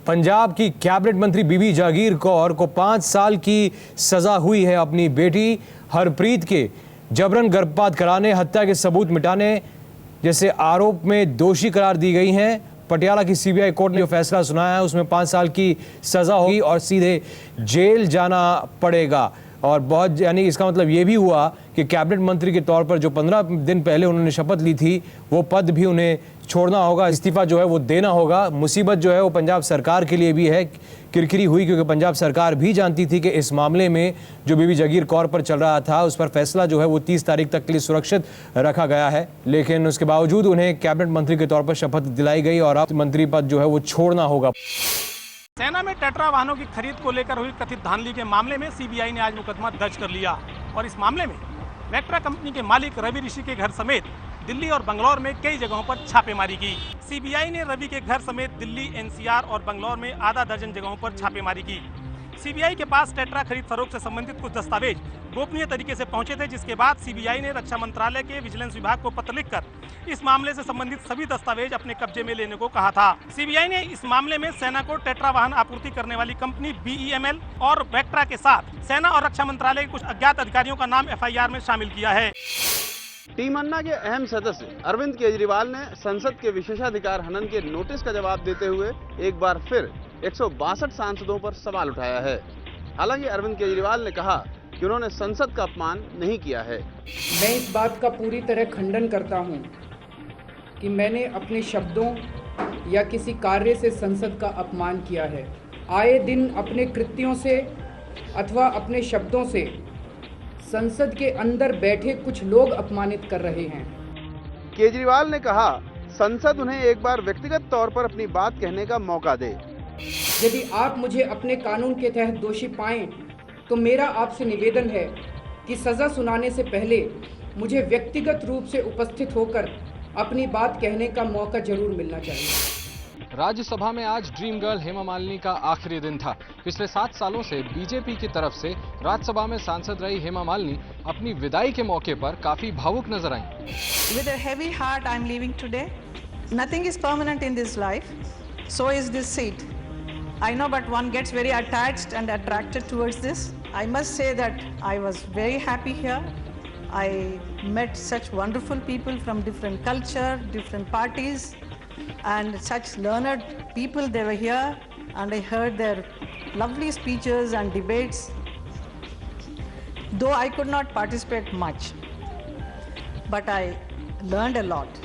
पंजाब की कैबिनेट मंत्री बीबी जागीर कौर को 5 साल की सजा हुई है अपनी बेटी हरप्रीत के जबरन गर्भपात कराने, हत्या के सबूत मिटाने जैसे आरोप में दोषी करार दी गई हैं। पटियाला की सीबीआई कोर्ट ने जो फैसला सुनाया है उसमें 5 साल की सजा होगी और सीधे जेल जाना पड़ेगा। और बहुत यानी इसका मतलब ये भी हुआ कि कैबिनेट मंत्री के तौर पर जो 15 दिन पहले उन्होंने शपथ ली थी वो पद भी उन्हें छोड़ना होगा, इस्तीफा जो है वो देना होगा। मुसीबत जो है वो पंजाब सरकार के लिए भी है, किरकिरी हुई क्योंकि पंजाब सरकार भी जानती थी कि इस मामले में जो बीबी जागीर कौर पर चल रहा था उस पर फैसला जो है वो 30 तारीख तक के लिए सुरक्षित रखा गया है, लेकिन उसके बावजूद उन्हें कैबिनेट मंत्री के तौर पर शपथ दिलाई गई और अब मंत्री पद जो है वो छोड़ना होगा। सेना में टेट्रा वाहनों की खरीद को लेकर हुई कथित धांधली के मामले में सीबीआई ने आज मुकदमा दर्ज कर लिया और इस मामले में वेक्ट्रा कंपनी के मालिक रवि ऋषि के घर समेत दिल्ली और बंगलौर में कई जगहों पर छापेमारी की। सीबीआई ने रवि के घर समेत दिल्ली, एनसीआर और बंगलौर में आधा दर्जन जगहों पर छापेमारी की। सीबीआई के पास टेट्रा खरीद फरोख्त से संबंधित कुछ दस्तावेज गोपनीय तरीके से पहुंचे थे, जिसके बाद सीबीआई ने रक्षा मंत्रालय के विजिलेंस विभाग को पत्र लिखकर इस मामले से संबंधित सभी दस्तावेज अपने कब्जे में लेने को कहा था। सीबीआई ने इस मामले में सेना को टेट्रा वाहन आपूर्ति करने वाली कंपनी बीईएमएल और वेक्ट्रा के साथ सेना और रक्षा मंत्रालय के कुछ अज्ञात अधिकारियों का नाम एफआईआर में शामिल किया है। टीम अन्ना के अहम सदस्य अरविंद केजरीवाल ने संसद के विशेषाधिकार हनन के नोटिस का जवाब देते हुए एक बार फिर 162 सांसदों पर सवाल उठाया है। हालांकि अरविंद केजरीवाल ने कहा कि उन्होंने संसद का अपमान नहीं किया है। मैं इस बात का पूरी तरह खंडन करता हूं कि मैंने अपने शब्दों या किसी कार्य से संसद का अपमान किया है। आए दिन अपने कृत्यों से अथवा अपने शब्दों से संसद के अंदर बैठे कुछ लोग अपमानित कर रहे हैं। केजरीवाल ने कहा संसद उन्हें एक बार व्यक्तिगत तौर पर अपनी बात कहने का मौका दे। यदि आप मुझे अपने कानून के तहत दोषी पाएं तो मेरा आपसे निवेदन है कि सजा सुनाने से पहले मुझे व्यक्तिगत रूप से उपस्थित होकर अपनी बात कहने का मौका जरूर मिलना चाहिए। राज्यसभा में आज ड्रीम गर्ल हेमा मालिनी का आखिरी दिन था। पिछले 7 सालों से बीजेपी की तरफ से राज्यसभा में सांसद रही हेमा मालिनी अपनी विदाई के मौके पर काफी भावुक नजर आईं। With a heavy heart I am leaving today. Nothing is permanent in this life. So is this seat. I know, but one gets very attached and attracted towards this. I must say that I was very happy here. I met such wonderful people from different culture, different parties, and such learned people. They were here, and I heard their lovely speeches and debates. Though I could not participate much, but I learned a lot.